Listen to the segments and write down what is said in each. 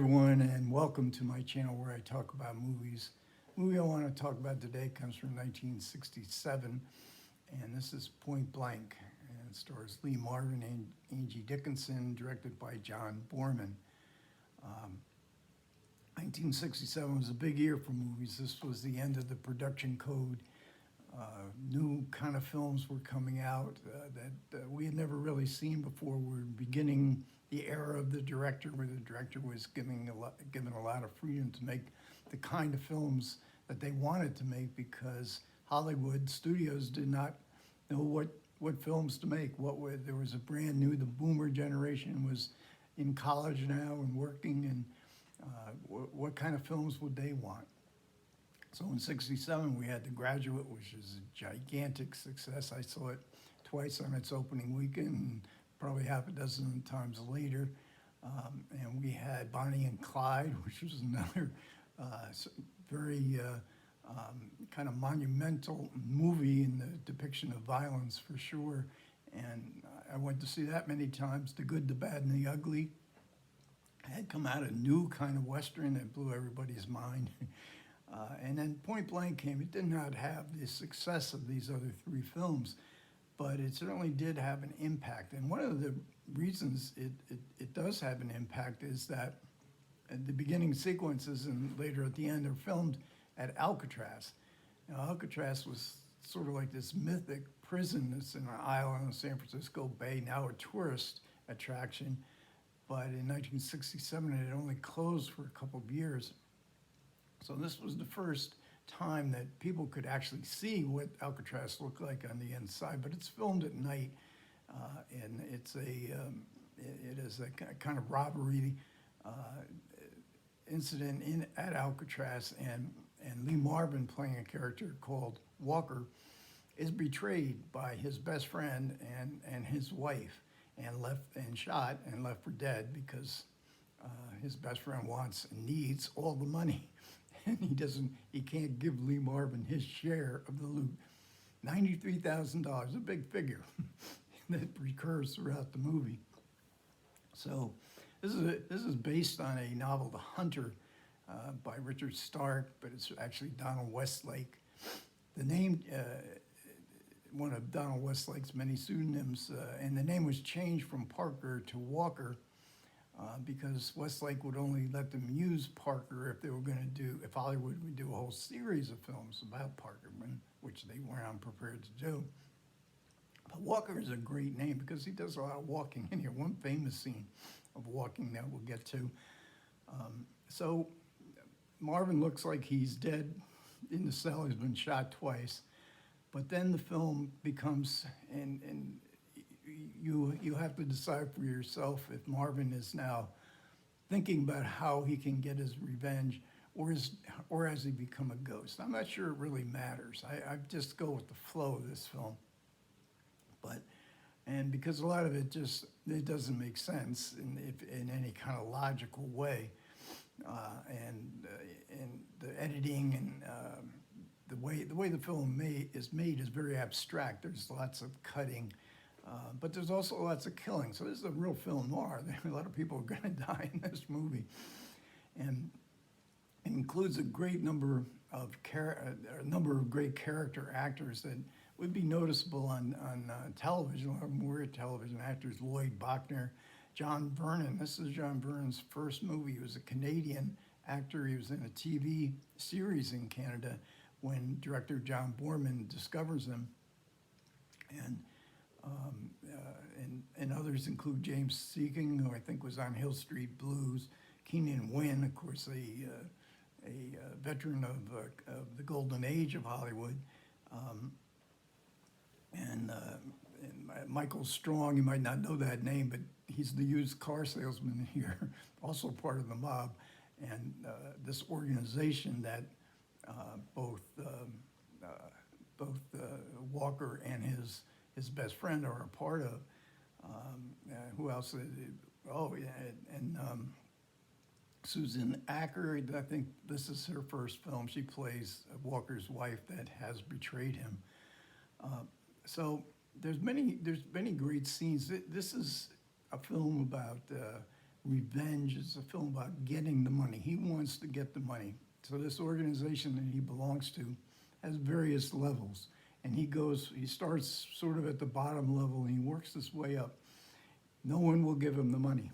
Everyone, and welcome to my channel where I talk about movies. The movie I want to talk about today comes from 1967, and this is Point Blank, and it stars Lee Marvin and Angie Dickinson, directed by John Boorman. 1967 was a big year for movies. This was the end of the production code. New kind of films were coming out that we had never really seen before. We were beginning the era of the director, where the director was given a lot of freedom to make the kind of films that they wanted to make, because Hollywood studios did not know what films to make. There was a brand new, the boomer generation was in college now and working, and what kind of films would they want? So in '67, we had The Graduate, which is a gigantic success. I saw it twice on its opening weekend, and probably half a dozen times later. And we had Bonnie and Clyde, which was another very kind of monumental movie in the depiction of violence, for sure. And I went to see that many times. The Good, the Bad, and the Ugly had come out, a new kind of Western that blew everybody's mind. And then Point Blank came. It did not have the success of these other three films, but it certainly did have an impact. And one of the reasons it does have an impact is that the beginning sequences and later at the end are filmed at Alcatraz. Now, Alcatraz was sort of like this mythic prison that's in an island on the San Francisco Bay, now a tourist attraction. But in 1967, it had only closed for a couple of years. So this was the first time that people could actually see what Alcatraz looked like on the inside. But it's filmed at night, and it is a kind of robbery incident at Alcatraz, and Lee Marvin, playing a character called Walker, is betrayed by his best friend and his wife, and shot and left for dead, because his best friend wants and needs all the money. And he can't give Lee Marvin his share of the loot. $93,000, a big figure that recurs throughout the movie. So this is based on a novel, The Hunter, by Richard Stark, but it's actually Donald Westlake. The name, one of Donald Westlake's many pseudonyms, and the name was changed from Parker to Walker, because Westlake would only let them use Parker if Hollywood would do a whole series of films about Parker, which they weren't unprepared to do. But Walker is a great name because he does a lot of walking in here. One famous scene of walking that we'll get to. So Marvin looks like he's dead in the cell. He's been shot twice. But then the film becomes, and you have to decide for yourself if Marvin is now thinking about how he can get his revenge, or has he become a ghost. I'm not sure it really matters. I just go with the flow of this film. And because a lot of it doesn't make sense in any kind of logical way, and the editing and the way the film is made is very abstract. There's lots of cutting. But there's also lots of killing. So this is a real film noir. A lot of people are going to die in this movie. And it includes a great number of great character actors that would be noticeable on television. A lot of them were television actors. Lloyd Bachner, John Vernon. This is John Vernon's first movie. He was a Canadian actor. He was in a TV series in Canada when director John Boorman discovers him. And others include James Seeking, who I think was on Hill Street Blues, Keenan Wynn, of course, a veteran of the golden age of Hollywood, and Michael Strong. You might not know that name, but he's the used car salesman here, also part of the mob, and this organization that both Walker and his best friend are a part of. Who else? Susan Acker. I think this is her first film. She plays Walker's wife that has betrayed him. So there's many great scenes. This is a film about revenge. It's a film about getting the money. He wants to get the money. So this organization that he belongs to has various levels. And he starts sort of at the bottom level and he works his way up. No one will give him the money.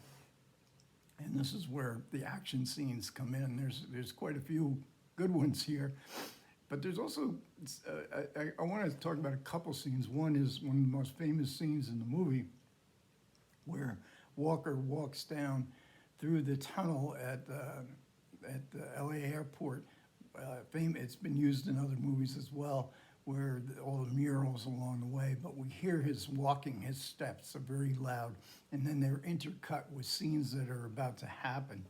And this is where the action scenes come in. There's quite a few good ones here. But there's also, I want to talk about a couple scenes. One is one of the most famous scenes in the movie where Walker walks down through the tunnel at the LA airport. It's been used in other movies as well, where all the murals along the way, but we hear his walking, his steps are very loud, and then they're intercut with scenes that are about to happen.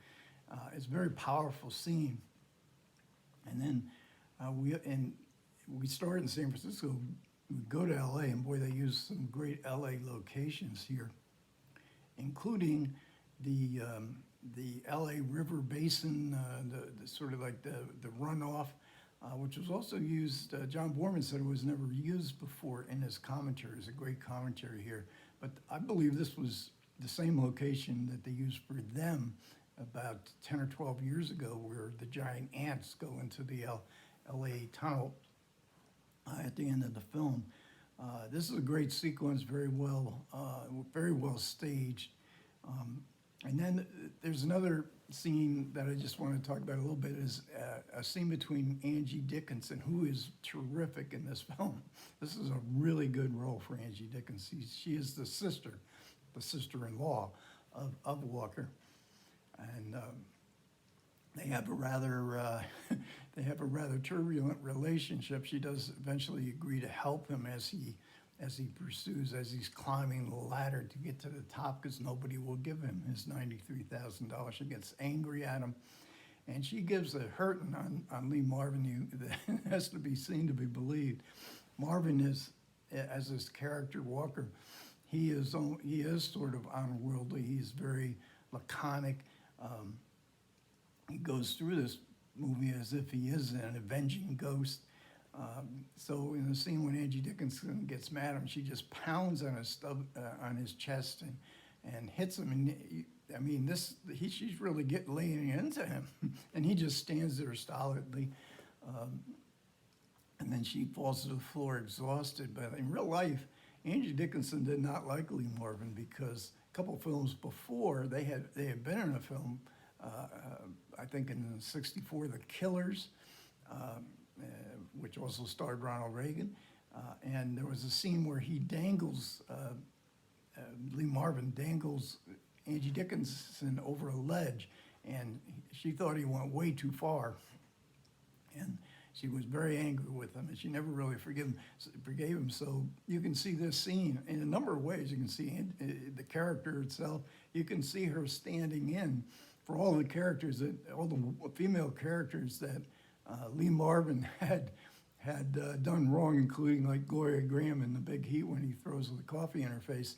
It's a very powerful scene. And then we start in San Francisco, we go to LA, and boy, they use some great LA locations here, including the LA River Basin, the sort of like the runoff, which was also used, John Boorman said it was never used before in his commentary. It's a great commentary here. But I believe this was the same location that they used for them about 10 or 12 years ago, where the giant ants go into the LA tunnel at the end of the film. This is a great sequence, very well staged. And then there's another scene that I just want to talk about a little bit, is a scene between Angie Dickinson, who is terrific in this film. This is a really good role for Angie Dickinson. She is the sister-in-law of Walker. And they have a rather turbulent relationship. She does eventually agree to help him as he's climbing the ladder to get to the top, because nobody will give him his $93,000. She gets angry at him, and she gives a hurting on Lee Marvin that has to be seen to be believed. Marvin is, as his character Walker, he is sort of unworldly. He's very laconic. He goes through this movie as if he is an avenging ghost. So in the scene when Angie Dickinson gets mad at him, she just pounds on his chest and hits him. And I mean, she's really laying into him, and he just stands there stolidly. And then she falls to the floor exhausted. But in real life, Angie Dickinson did not like Lee Marvin, because a couple films before they had been in a film, I think in '64, The Killers. Which also starred Ronald Reagan. And there was a scene where he dangles, Lee Marvin dangles Angie Dickinson over a ledge, and she thought he went way too far. And she was very angry with him, and she never really forgave him. So you can see this scene in a number of ways. You can see the character itself. You can see her standing in for all the characters, all the female characters that Lee Marvin had done wrong, including like Gloria Graham in The Big Heat when he throws the coffee in her face.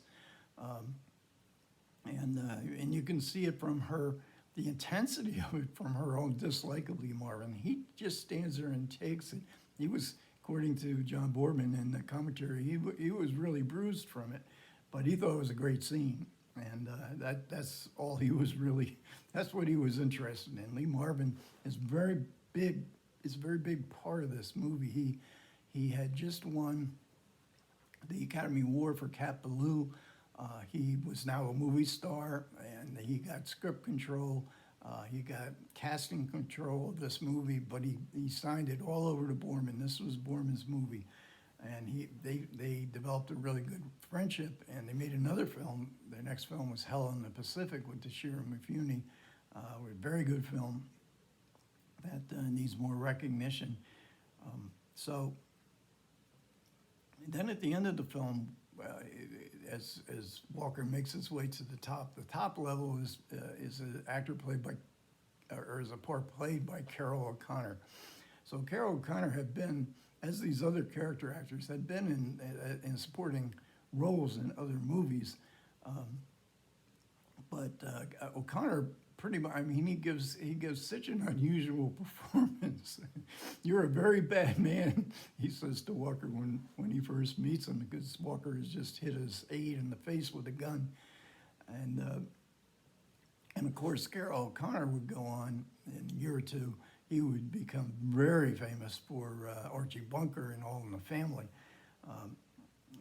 And you can see it from the intensity of it from her own dislike of Lee Marvin. He just stands there and takes it. He was, according to John Boorman in the commentary, he was really bruised from it, but he thought it was a great scene. And that's all he was really, that's what he was interested in. Lee Marvin is very big. It's a very big part of this movie. He had just won the Academy Award for Cat Ballou. He was now a movie star, and he got script control. He got casting control of this movie, but he signed it all over to Boorman. This was Boorman's movie, and they developed a really good friendship, and they made another film. Their next film was Hell in the Pacific with Toshiro Mifune, a very good film that needs more recognition. So then at the end of the film, as Walker makes his way to the top level is an actor played by, or is a part played by Carol O'Connor. So Carol O'Connor had been, as these other character actors, had been in supporting roles in other movies. But O'Connor pretty much, I mean, he gives such an unusual performance. You're a very bad man, he says to Walker when he first meets him, because Walker has just hit his aide in the face with a gun. And of course, Carroll O'Connor would go on in a year or two. He would become very famous for Archie Bunker and All in the Family. Um,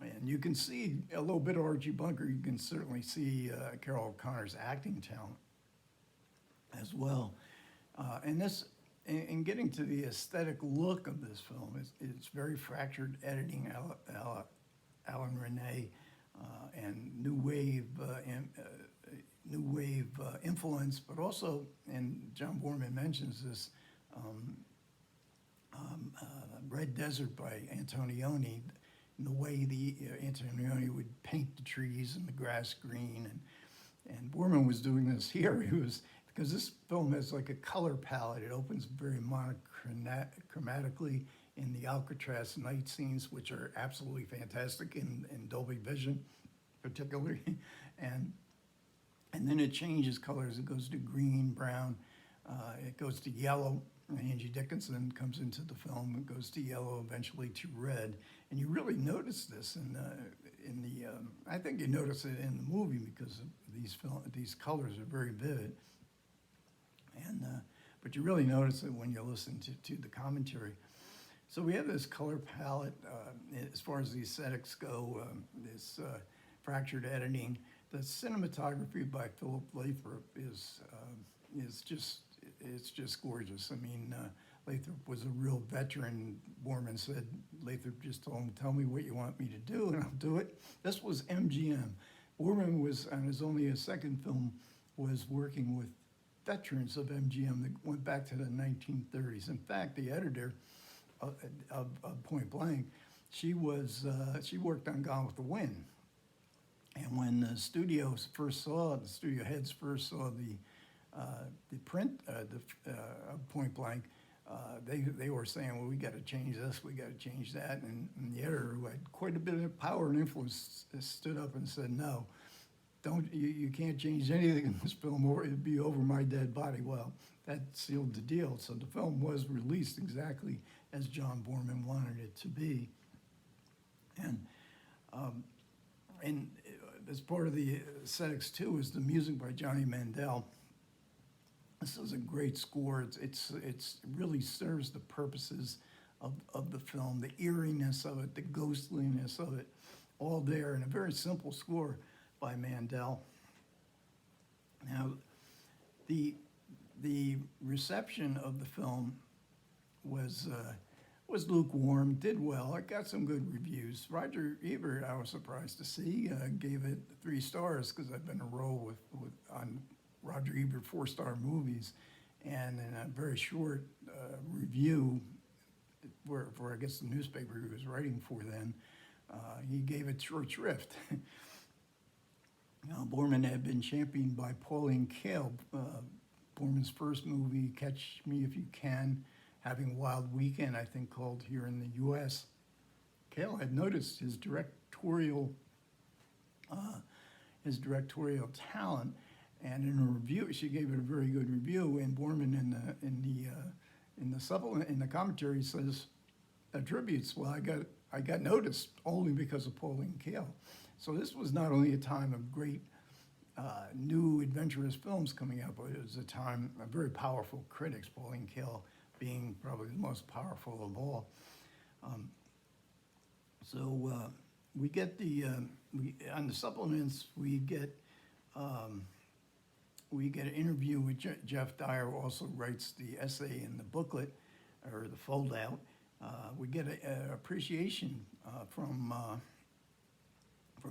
and you can see a little bit of Archie Bunker. You can certainly see Carroll O'Connor's acting talent as well. And this, in getting to the aesthetic look of this film, it's very fractured editing, Alan Rene, and new wave influence, but also, and John Boorman mentions this, Red Desert by Antonioni, and the way Antonioni would paint the trees and the grass green, and Boorman was doing this here. He was, because this film has like a color palette. It opens very monochromatically in the Alcatraz night scenes, which are absolutely fantastic in Dolby Vision, particularly, and then it changes colors. It goes to green, brown, it goes to yellow. Angie Dickinson comes into the film. It goes to yellow, eventually to red, and you really notice this I think you notice it in the movie because these colors are very vivid, and but you really notice it when you listen to the commentary. So we have this color palette as far as the aesthetics go. This fractured editing. The cinematography by Philip Lathrop is just gorgeous. I mean, Lathrop was a real veteran. Boorman said Lathrop just told him, "Tell me what you want me to do, and I'll do it." This was MGM. Boorman was, on his only second film, was working with veterans of MGM that went back to the 1930s. In fact, the editor of Point Blank, she worked on Gone with the Wind. And when the studio heads first saw the print of Point Blank, they were saying, well, we got to change this, we got to change that. And the editor, who had quite a bit of power and influence, stood up and said, no, you can't change anything in this film, or it'd be over my dead body. Well, that sealed the deal. So the film was released exactly as John Boorman wanted it to be. And as part of the aesthetics too is the music by Johnny Mandel. This is a great score. It really serves the purposes of the film, the eeriness of it, the ghostliness of it, all there in a very simple score by Mandel. Now, the reception of the film was lukewarm, did well. It got some good reviews. Roger Ebert, I was surprised to see, gave it 3 stars because I've been a roll on Roger Ebert 4-star movies. And in a very short review for I guess the newspaper he was writing for then, he gave it short shrift. Now, Boorman had been championed by Pauline Kael. Boorman's first movie, Catch Me If You Can, Having a Wild Weekend, I think, called here in the U.S. Kael had noticed his directorial talent, and in a review, she gave it a very good review. And Boorman in the supplement, in the commentary, says attributes, well, I got noticed only because of Pauline Kael. So this was not only a time of great new adventurous films coming out, but it was a time of very powerful critics, Pauline Kael being probably the most powerful of all. So we get on the supplements, we get an interview with Jeff Dyer, who also writes the essay in the booklet, or the fold-out. We get an appreciation from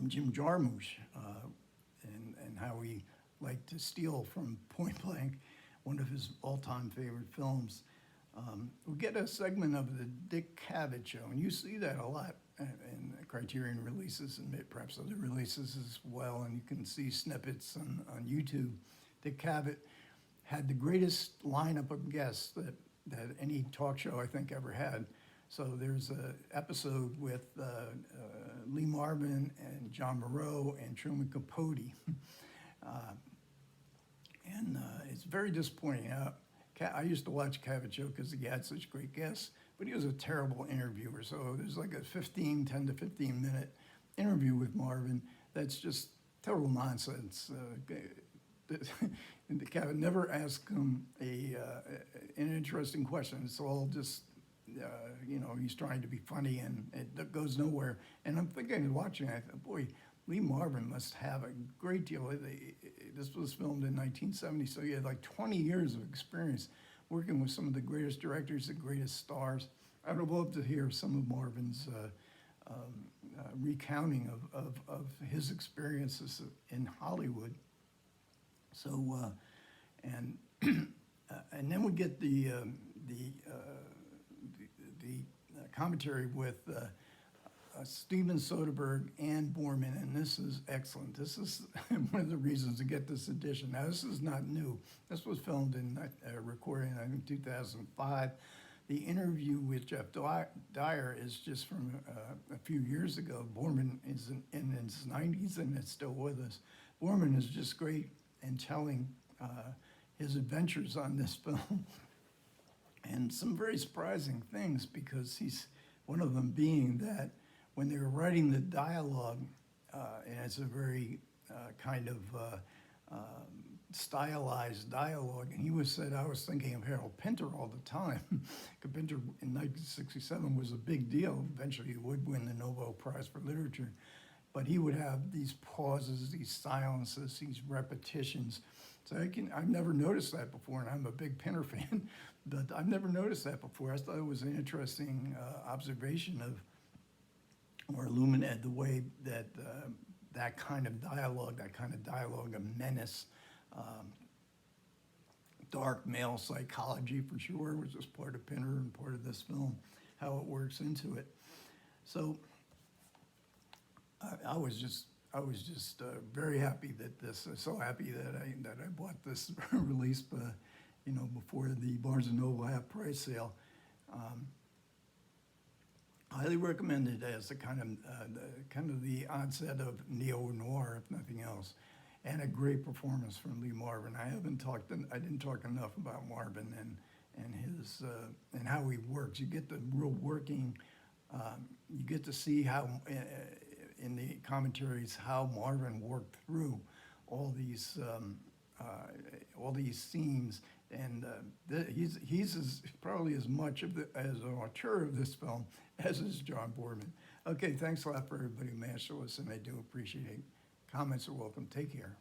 Jim Jarmusch and how he liked to steal from Point Blank, one of his all-time favorite films. We get a segment of the Dick Cavett Show, and you see that a lot in Criterion releases and perhaps other releases as well, and you can see snippets on YouTube. Dick Cavett had the greatest lineup of guests that any talk show, I think, ever had. So there's an episode with Lee Marvin and John Moreau and Truman Capote. And it's very disappointing. I used to watch Cavett Show because he had such great guests, but he was a terrible interviewer. So there's like a 10 to 15 minute interview with Marvin that's just total nonsense. Kevin never ask him an interesting question. It's all just, he's trying to be funny and it goes nowhere. And I'm thinking, watching, I thought, boy, Lee Marvin must have a great deal. This was filmed in 1970, so he had like 20 years of experience working with some of the greatest directors, the greatest stars. I would love to hear some of Marvin's recounting of his experiences in Hollywood. So, and and then we get the commentary with Steven Soderbergh and Boorman, and this is excellent. This is one of the reasons to get this edition. Now, this is not new. This was filmed in, recorded in, I think, 2005. The interview with Jeff Dyer is just from a few years ago. Boorman is in his 90s and it's still with us. Boorman is just great in telling his adventures on this film. And some very surprising things, because one of them being that when they were writing the dialogue, and it's a very kind of stylized dialogue, and he said, I was thinking of Harold Pinter all the time. Pinter in 1967 was a big deal. Eventually he would win the Nobel Prize for Literature. But he would have these pauses, these silences, these repetitions. So I've never noticed that before, and I'm a big Pinter fan, but I've never noticed that before. I thought it was an interesting observation of, or illuminated the way that that kind of dialogue of menace, dark male psychology for sure, was just part of Pinter and part of this film, how it works into it. So I was just very happy so happy that I bought this release, before the Barnes & Noble half-price sale. Highly recommended as the kind of the onset of neo-noir, if nothing else, and a great performance from Lee Marvin. I didn't talk enough about Marvin and his and how he works. You get the real working. You get to see how in the commentaries how Marvin worked through all these scenes, and he's probably as much as an auteur of this film as is John Boorman. Okay, thanks a lot for everybody who managed to listen. I do appreciate it. Comments are welcome. Take care.